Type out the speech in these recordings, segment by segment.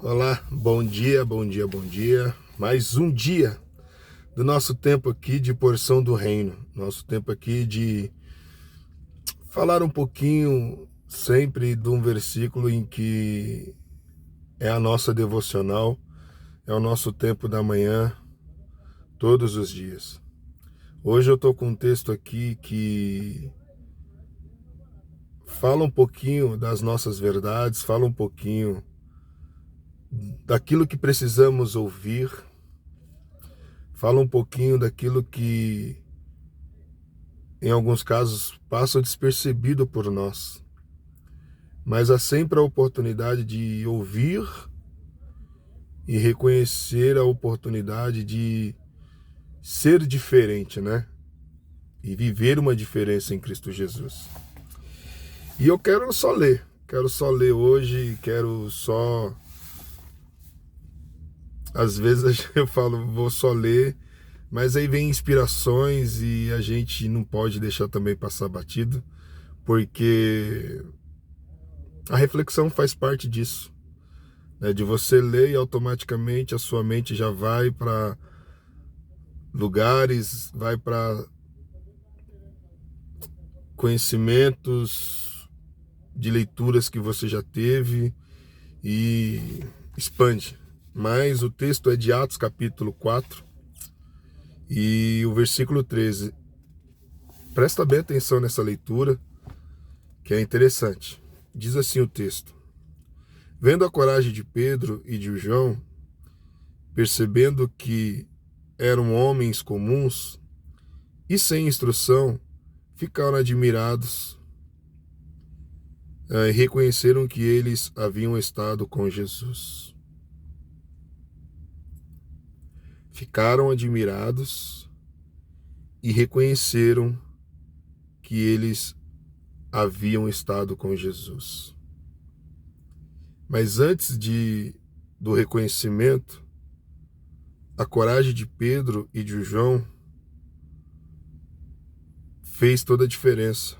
Olá, bom dia, bom dia, bom dia. Mais um dia do nosso tempo aqui de porção do reino. Nosso tempo aqui de falar um pouquinho sempre de um versículo em que é a nossa devocional, é o nosso tempo da manhã, todos os dias. Hoje eu estou com um texto aqui que fala um pouquinho das nossas verdades, fala um pouquinho daquilo que precisamos ouvir, fala um pouquinho daquilo que em alguns casos passa despercebido por nós. Mas há sempre a oportunidade de ouvir e reconhecer a oportunidade de ser diferente, né? E viver uma diferença em Cristo Jesus. E eu quero só ler hoje, quero só. Às vezes eu falo, vou só ler, mas aí vem inspirações e a gente não pode deixar também passar batido, porque a reflexão faz parte disso, né? De você ler e automaticamente a sua mente já vai para lugares, vai para conhecimentos de leituras que você já teve e expande. Mas o texto é de Atos capítulo 4 e o versículo 13. Presta bem atenção nessa leitura, que é interessante. Diz assim o texto: Vendo a coragem de Pedro e de João, percebendo que eram homens comuns e sem instrução, ficaram admirados e reconheceram que eles haviam estado com Jesus. Ficaram admirados e reconheceram que eles haviam estado com Jesus. Mas antes do reconhecimento, a coragem de Pedro e de João fez toda a diferença,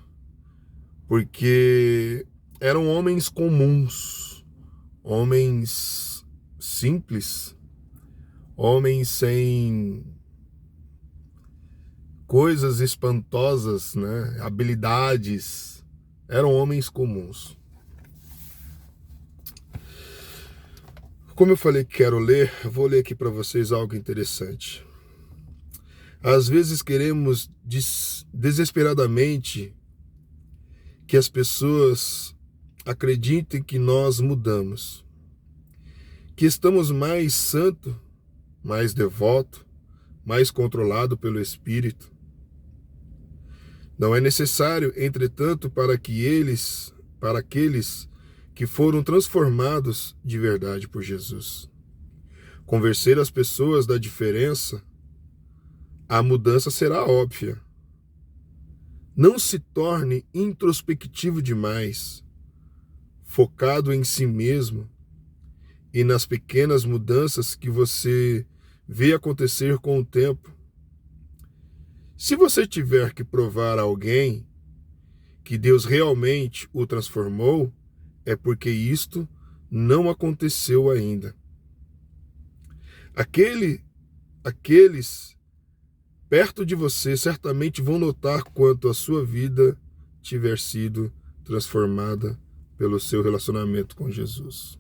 porque eram homens comuns, homens simples, homens sem coisas espantosas, né? Habilidades, eram homens comuns. Como eu falei que quero ler, eu vou ler aqui para vocês algo interessante. Às vezes queremos desesperadamente que as pessoas acreditem que nós mudamos, que estamos mais santo, mais devoto, mais controlado pelo Espírito. Não é necessário, entretanto, para aqueles que foram transformados de verdade por Jesus, convencer as pessoas da diferença, a mudança será óbvia. Não se torne introspectivo demais, focado em si mesmo e nas pequenas mudanças que você vê acontecer com o tempo. Se você tiver que provar a alguém que Deus realmente o transformou, é porque isto não aconteceu ainda. Aqueles perto de você certamente vão notar quanto a sua vida tiver sido transformada pelo seu relacionamento com Jesus.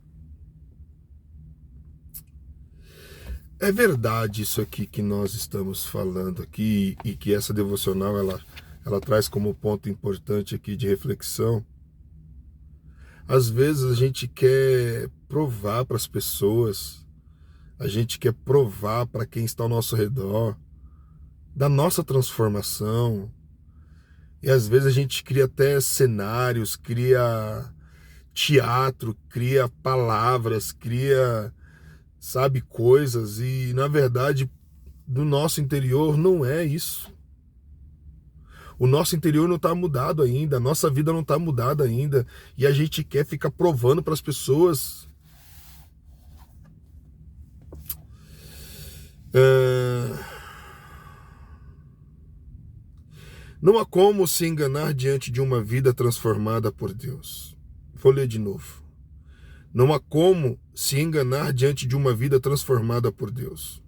É verdade isso aqui que nós estamos falando aqui e que essa devocional ela traz como ponto importante aqui de reflexão. Às vezes a gente quer provar para as pessoas, a gente quer provar para quem está ao nosso redor da nossa transformação. E às vezes a gente cria até cenários, cria teatro, cria palavras, cria, sabe, coisas, e na verdade do nosso interior não é isso. O nosso interior não está mudado ainda, a nossa vida não está mudada ainda, e a gente quer ficar provando para as pessoas. Não há como se enganar diante de uma vida transformada por Deus. Vou ler de novo. Não há como se enganar diante de uma vida transformada por Deus.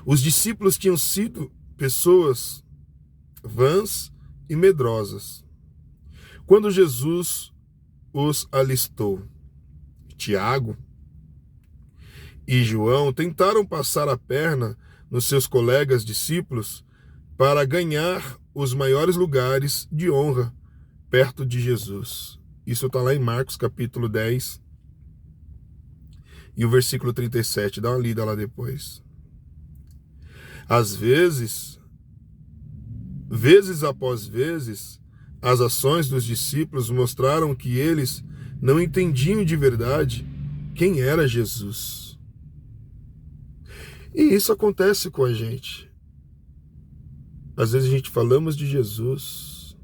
Os discípulos tinham sido pessoas vãs e medrosas. Quando Jesus os alistou, Tiago e João tentaram passar a perna nos seus colegas discípulos para ganhar os maiores lugares de honra perto de Jesus. Isso está lá em Marcos capítulo 10 e o versículo 37. Dá uma lida lá depois. Às vezes após vezes, as ações dos discípulos mostraram que eles não entendiam de verdade quem era Jesus. E isso acontece com a gente. Às vezes a gente falamos de Jesus,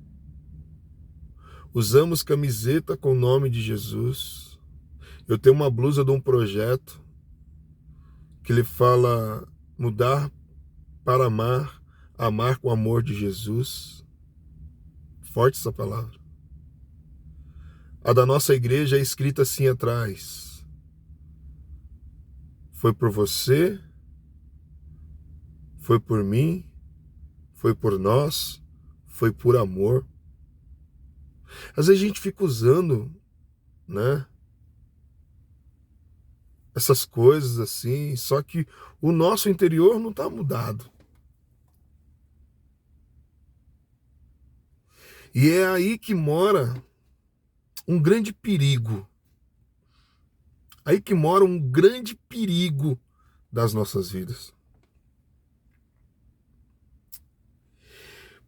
usamos camiseta com o nome de Jesus. Eu tenho uma blusa de um projeto que ele fala mudar para amar, amar com o amor de Jesus. Forte essa palavra. A da nossa igreja é escrita assim atrás: foi por você, foi por mim, foi por nós, foi por amor. Às vezes a gente fica usando, né, essas coisas assim, só que o nosso interior não está mudado. E é aí que mora um grande perigo. Aí que mora um grande perigo das nossas vidas.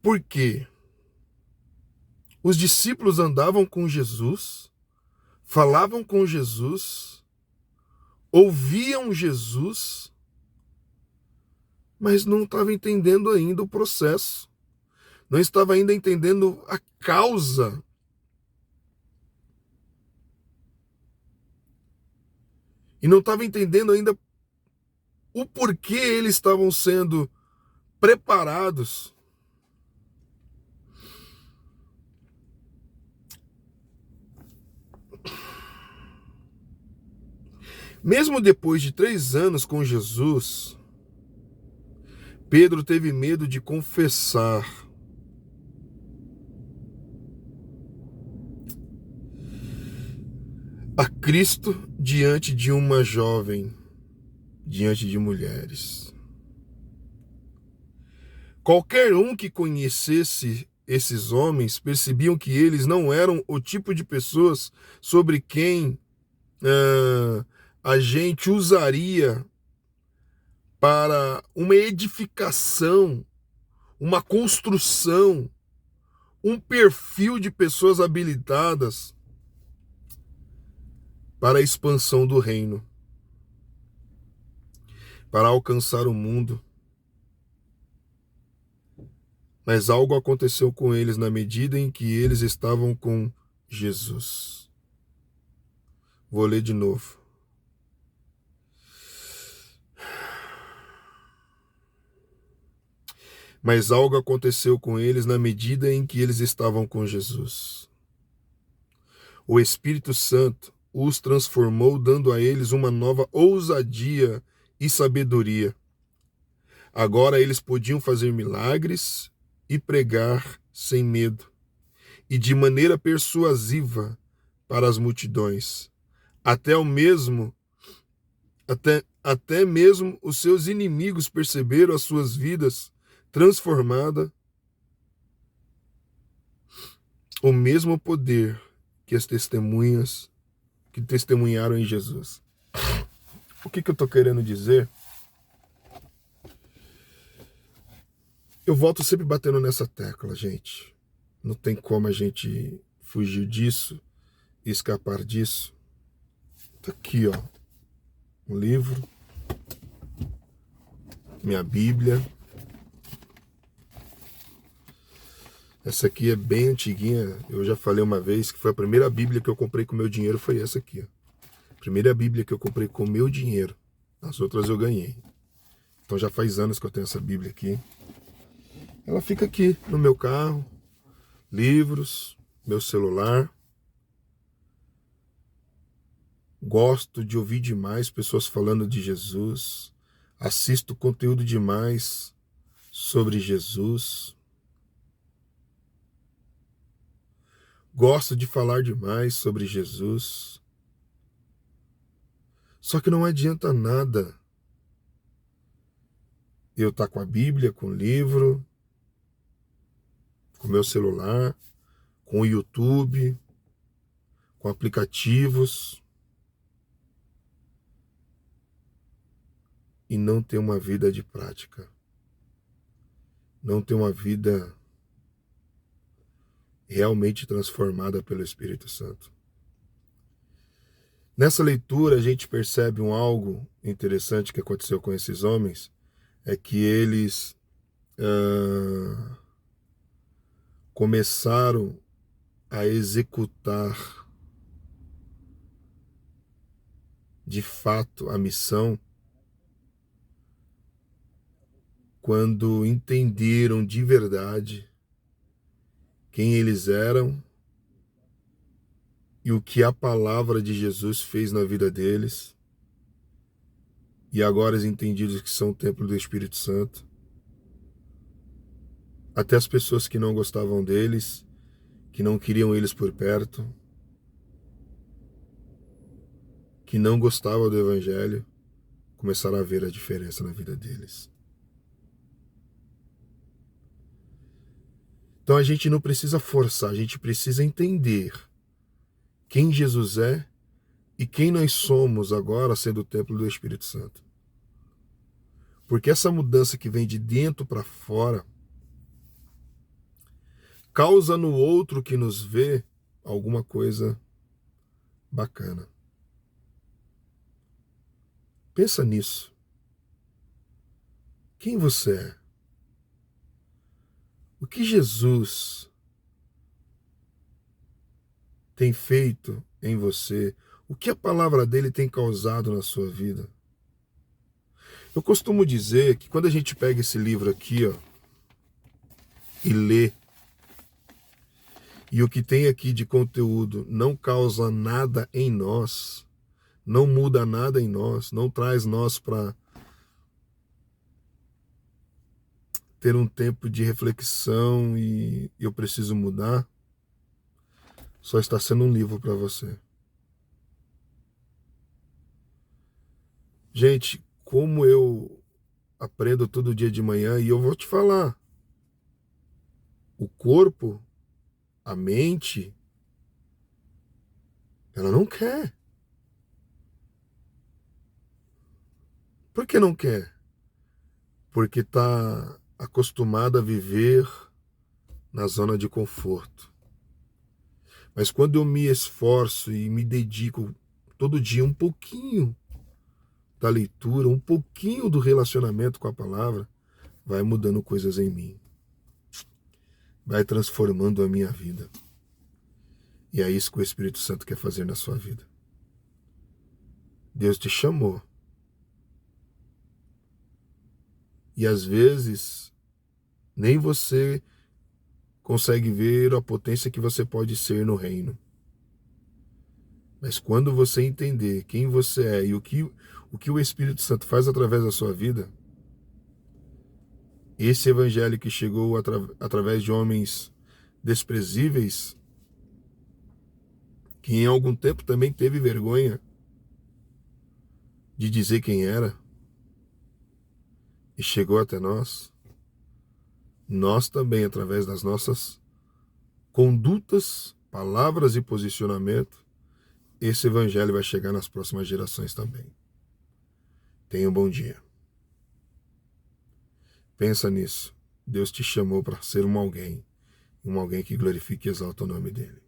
Por quê? Os discípulos andavam com Jesus, falavam com Jesus, ouviam Jesus, mas não estavam entendendo ainda o processo. Não estava ainda entendendo a causa. E não estava entendendo ainda o porquê eles estavam sendo preparados. Mesmo depois de 3 anos com Jesus, Pedro teve medo de confessar. A Cristo diante de uma jovem, diante de mulheres. Qualquer um que conhecesse esses homens percebiam que eles não eram o tipo de pessoas sobre quem a gente usaria para uma edificação, uma construção, um perfil de pessoas habilitadas para a expansão do reino, para alcançar o mundo. Mas algo aconteceu com eles na medida em que eles estavam com Jesus. Vou ler de novo. Mas algo aconteceu com eles na medida em que eles estavam com Jesus. O Espírito Santo os transformou, dando a eles uma nova ousadia e sabedoria. Agora eles podiam fazer milagres e pregar sem medo, e de maneira persuasiva para as multidões. Até mesmo os seus inimigos perceberam as suas vidas transformadas. O mesmo poder que as testemunhas que testemunharam em Jesus. O que eu estou querendo dizer? Eu volto sempre batendo nessa tecla, gente. Não tem como a gente fugir disso e escapar disso. Tá aqui, ó, um livro, minha Bíblia. Essa aqui é bem antiguinha. Eu já falei uma vez que foi a primeira Bíblia que eu comprei com meu dinheiro, foi essa aqui, ó. Primeira Bíblia que eu comprei com meu dinheiro. As outras eu ganhei. Então já faz anos que eu tenho essa Bíblia aqui. Ela fica aqui no meu carro, livros, meu celular. gosto de ouvir demais pessoas falando de Jesus, assisto conteúdo demais sobre Jesus, gosto de falar demais sobre Jesus, só que não adianta nada eu estar com a Bíblia, com o livro, com o meu celular, com o YouTube, com aplicativos, e não ter uma vida de prática, não ter uma vida realmente transformada pelo Espírito Santo. Nessa leitura a gente percebe algo interessante que aconteceu com esses homens, é que eles começaram a executar de fato a missão quando entenderam de verdade quem eles eram e o que a palavra de Jesus fez na vida deles, e agora eles entendidos que são o templo do Espírito Santo. Até as pessoas que não gostavam deles, que não queriam eles por perto, que não gostavam do Evangelho, começaram a ver a diferença na vida deles. Então a gente não precisa forçar, a gente precisa entender quem Jesus é e quem nós somos agora sendo o templo do Espírito Santo. Porque essa mudança que vem de dentro para fora causa no outro que nos vê alguma coisa bacana. Pensa nisso. Quem você é? O que Jesus tem feito em você? O que a palavra dele tem causado na sua vida? Eu costumo dizer que quando a gente pega esse livro aqui, ó, e lê, e o que tem aqui de conteúdo não causa nada em nós, não muda nada em nós, não traz nós para ter um tempo de reflexão e eu preciso mudar, só está sendo um livro para você. Gente, como eu aprendo todo dia de manhã, e eu vou te falar, o corpo, a mente, ela não quer. Por que não quer? Porque está acostumada a viver na zona de conforto. Mas quando eu me esforço e me dedico todo dia um pouquinho da leitura, um pouquinho do relacionamento com a palavra, vai mudando coisas em mim. Vai transformando a minha vida. E é isso que o Espírito Santo quer fazer na sua vida. Deus te chamou. E às vezes, nem você consegue ver a potência que você pode ser no reino. Mas quando você entender quem você é e o que o Espírito Santo faz através da sua vida, esse evangelho que chegou através de homens desprezíveis, que em algum tempo também teve vergonha de dizer quem era, e chegou até nós, nós também, através das nossas condutas, palavras e posicionamento, esse evangelho vai chegar nas próximas gerações também. Tenha um bom dia. Pensa nisso. Deus te chamou para ser um alguém que glorifique e exalta o nome dele.